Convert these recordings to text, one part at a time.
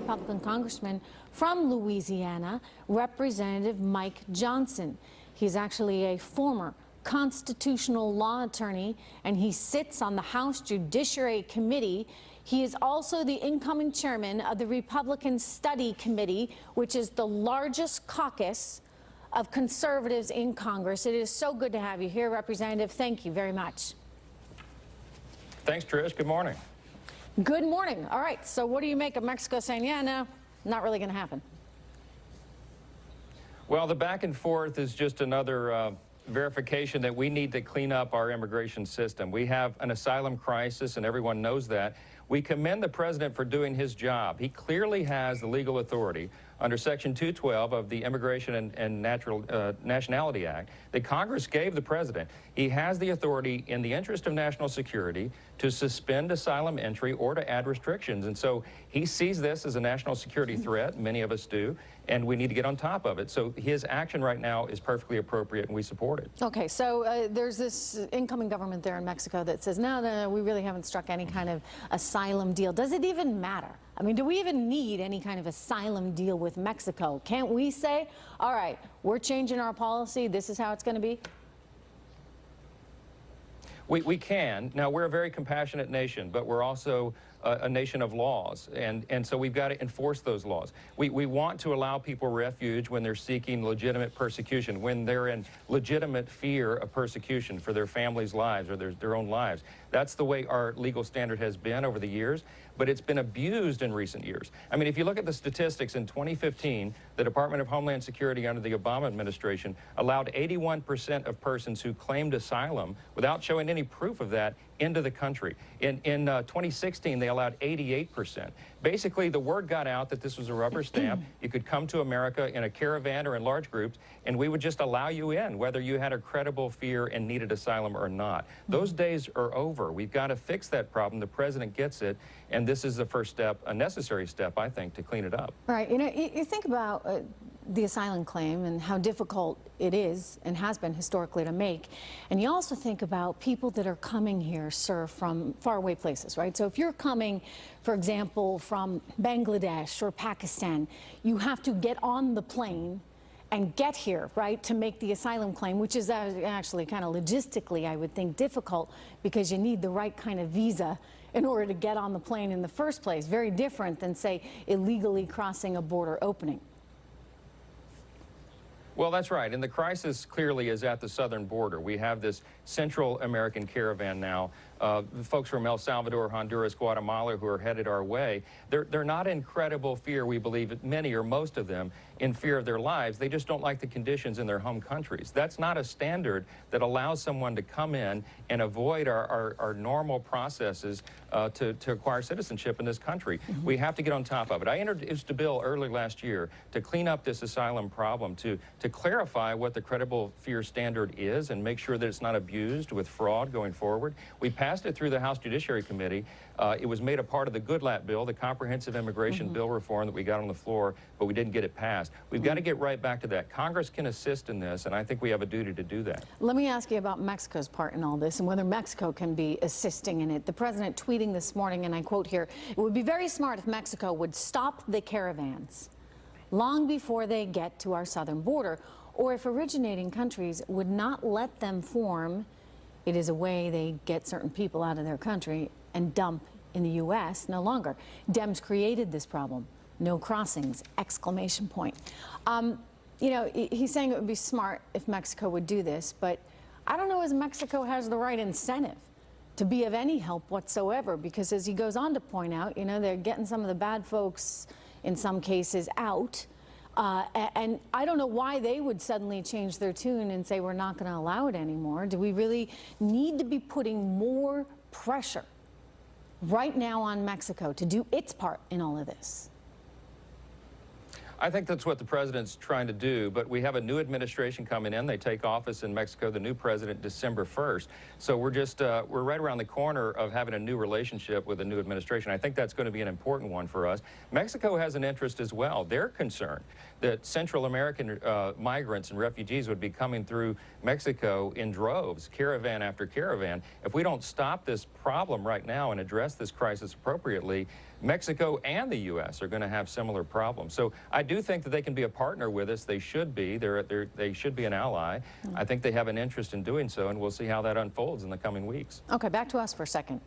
Republican congressman from Louisiana, Representative Mike Johnson. He's actually a former constitutional law attorney, and he sits on the House Judiciary Committee. He is also the incoming chairman of the Republican Study Committee, which is the largest caucus of conservatives in Congress. It is so good to have you here, Representative. Thank you very much. Thanks, Trish. Good morning. Good morning. All right, so what do you make of Mexico saying, yeah, no, not really going to happen? Well, the back and forth is just another verification that we need to clean up our immigration system. We have an asylum crisis, and everyone knows that. We commend the president for doing his job. He clearly has the legal authority under Section 212 of the Immigration and Nationality Act that Congress gave the president. He has the authority in the interest of national security to suspend asylum entry or to add restrictions. And so he sees this as a national security threat, many of us do, and we need to get on top of it. So his action right now is perfectly appropriate, and we support it. Okay, so there's this incoming government there in Mexico that says, no, we really haven't struck any kind of asylum deal. Does it even matter? I mean, do we even need any kind of asylum deal with Mexico? Can't we say, all right, we're changing our policy, this is how it's going to be? We can. Now, we're a very compassionate nation, but we're also a nation of laws, and so we've got to enforce those laws. We want to allow people refuge when they're seeking legitimate persecution, when they're in legitimate fear of persecution for their families' lives or their own lives. That's the way our legal standard has been over the years, but it's been abused in recent years. I mean, if you look at the statistics, in 2015, the Department of Homeland Security under the Obama administration allowed 81% of persons who claimed asylum without showing any proof of that into the country. In 2016, they allowed 88%. Basically, the word got out that this was a rubber stamp. You could come to America in a caravan or in large groups, and we would just allow you in, whether you had a credible fear and needed asylum or not. Those days are over. We've got to fix that problem. The president gets it, and this is the first step, a necessary step, I think, to clean it up. Right. You know, you think about the asylum claim and how difficult it is and has been historically to make. And you also think about people that are coming here, sir, from faraway places, right? So if you're coming, for example, from Bangladesh or Pakistan, you have to get on the plane and get here, right, to make the asylum claim, which is actually kind of logistically, I would think, difficult because you need the right kind of visa in order to get on the plane in the first place. Very different than, say, illegally crossing a border opening. Well, that's right, and the crisis clearly is at the southern border. We have this Central American caravan now. Folks from El Salvador, Honduras, Guatemala who are headed our way. They're not in credible fear, we believe, many or most of them, in fear of their lives. They just don't like the conditions in their home countries. That's not a standard that allows someone to come in and avoid our normal processes to acquire citizenship in this country. We have to get on top of it. I introduced a bill early last year to clean up this asylum problem, to clarify what the credible fear standard is and make sure that it's not abused with fraud going forward. We passed it through the House Judiciary Committee. It was made a part of the Goodlatte bill, the comprehensive immigration bill reform that we got on the floor, but we didn't get it passed. We've got to get right back to that. Congress can assist in this, and I think we have a duty to do that. Let me ask you about Mexico's part in all this and whether Mexico can be assisting in it. The president tweeting this morning, and I quote here, "It would be very smart if Mexico would stop the caravans long before they get to our southern border, or if originating countries would not let them form. It is a way they get certain people out of their country and dump in the U.S. no longer. Dems created this problem. No crossings, exclamation point." You know, he's saying it would be smart if Mexico would do this, but I don't know if Mexico has the right incentive to be of any help whatsoever, because as he goes on to point out, you know, they're getting some of the bad folks in some cases out. And I don't know why they would suddenly change their tune and say we're not going to allow it anymore. Do we really need to be putting more pressure right now on Mexico to do its part in all of this? I think that's what the president's trying to do, but we have a new administration coming in. They take office in Mexico, the new president, December 1st. So we're right around the corner of having a new relationship with a new administration. I think that's going to be an important one for us. Mexico has an interest as well. They're concerned that Central American migrants and refugees would be coming through Mexico in droves, caravan after caravan. If we don't stop this problem right now and address this crisis appropriately, Mexico and the U.S. are going to have similar problems. So I do think that they can be a partner with us. They should be. They should be an ally. I think they have an interest in doing so, and we'll see how that unfolds in the coming weeks. Okay, back to us for a second.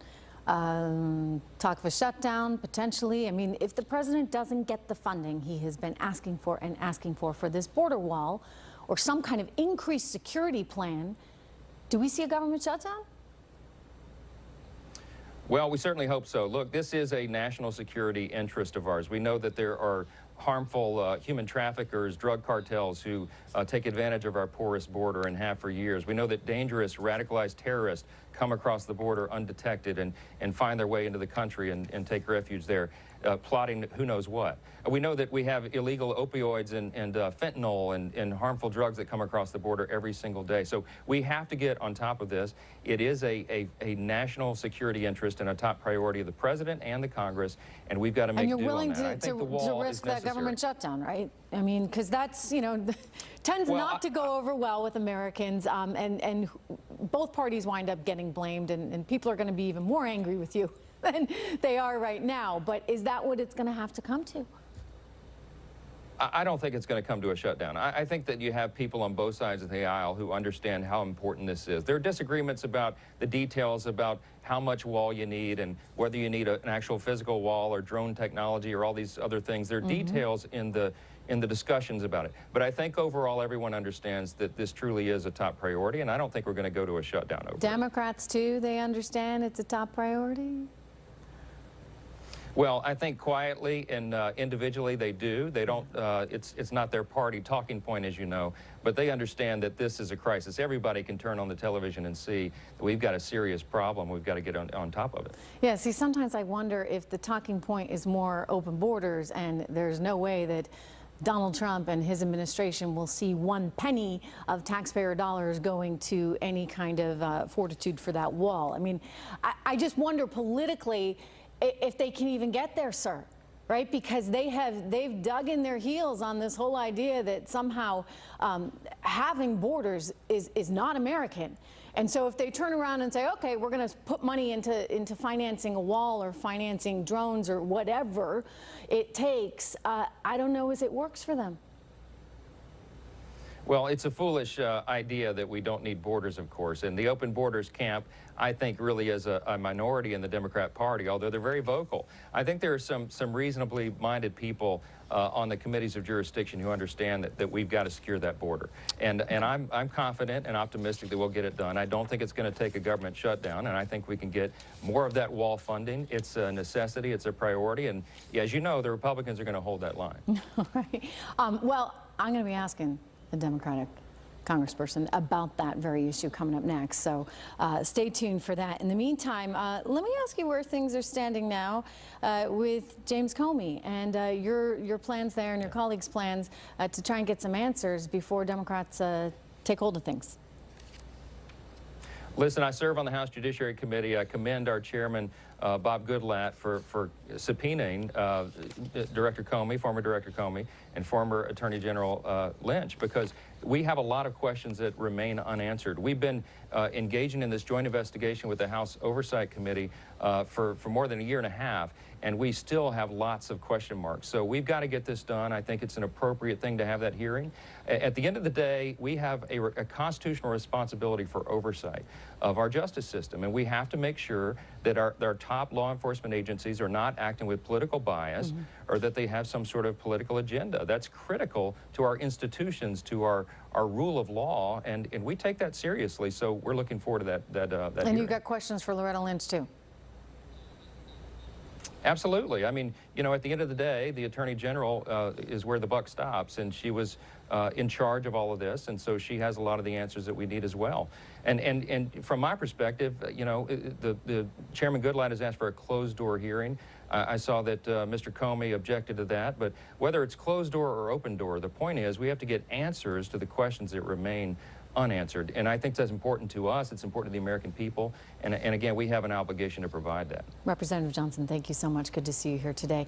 Talk of a shutdown, potentially. I mean, if the president doesn't get the funding he has been asking for and asking for this border wall or some kind of increased security plan, do we see a government shutdown? Well, we certainly hope so. Look, this is a national security interest of ours. We know that there are harmful human traffickers, drug cartels who take advantage of our porous border and have for years. We know that dangerous, radicalized terrorists come across the border undetected and find their way into the country and take refuge there, plotting who knows what. We know that we have illegal opioids and fentanyl and harmful drugs that come across the border every single day. So we have to get on top of this. It is a national security interest and a top priority of the president and the Congress, and we've got to make do on that. And you're willing to risk that government shutdown, right? I mean, because that's, you know, tends not to go over well with Americans, and both parties wind up getting blamed, and people are going to be even more angry with you than they are right now. But is that what it's going to have to come to? I don't think it's going to come to a shutdown. I think that you have people on both sides of the aisle who understand how important this is. There are disagreements about the details about how much wall you need and whether you need an actual physical wall or drone technology or all these other things. There are details in the discussions about it. But I think overall everyone understands that this truly is a top priority, and I don't think we're going to go to a shutdown over it. Democrats, too, they understand it's a top priority? Well, I think quietly and individually they do. They don't, it's not their party talking point, as you know, but they understand that this is a crisis. Everybody can turn on the television and see that we've got a serious problem. We've got to get on top of it. Yeah, see, sometimes I wonder if the talking point is more open borders, and there's no way that Donald Trump and his administration will see one penny of taxpayer dollars going to any kind of fortitude for that wall. I mean, I just wonder politically if they can even get there, sir, right? Because they've dug in their heels on this whole idea that somehow having borders is not American. And so if they turn around and say, okay, we're going to put money into financing a wall or financing drones or whatever it takes, I don't know if it works for them. Well, it's a foolish idea that we don't need borders, of course. And the open borders camp, I think, really is a minority in the Democrat Party, although they're very vocal. I think there are some reasonably minded people on the committees of jurisdiction who understand that we've got to secure that border. And I'm confident and optimistic that we'll get it done. I don't think it's going to take a government shutdown, and I think we can get more of that wall funding. It's a necessity. It's a priority. And as you know, the Republicans are going to hold that line. All right. Well, I'm going to be asking the Democratic congressperson about that very issue coming up next. So stay tuned for that. In the meantime, let me ask you where things are standing now with James Comey and your plans there and your colleagues' plans to try and get some answers before Democrats take hold of things. Listen, I serve on the House Judiciary Committee. I commend our chairman, Bob Goodlatte, for subpoenaing Director Comey, former Director Comey, and former Attorney General Lynch, because we have a lot of questions that remain unanswered. We've been engaging in this joint investigation with the House Oversight Committee for more than a year and a half, and we still have lots of question marks. So we've got to get this done. I think it's an appropriate thing to have that hearing. At the end of the day, we have a constitutional responsibility for oversight of our justice system, and we have to make sure that our top law enforcement agencies are not acting with political bias or that they have some sort of political agenda. That's critical to our institutions, to our rule of law, and we take that seriously. So we're looking forward to that And hearing. you've got questions for Loretta Lynch, too. Absolutely. I mean, you know, at the end of the day, the Attorney General is where the buck stops, and she was in charge of all of this, and so she has a lot of the answers that we need as well. And from my perspective, you know, the Chairman Goodlatte has asked for a closed-door hearing. I saw that Mr. Comey objected to that, but whether it's closed door or open door, the point is we have to get answers to the questions that remain unanswered. And I think that's important to us. It's important to the American people. And again, we have an obligation to provide that. Representative Johnson, thank you so much. Good to see you here today.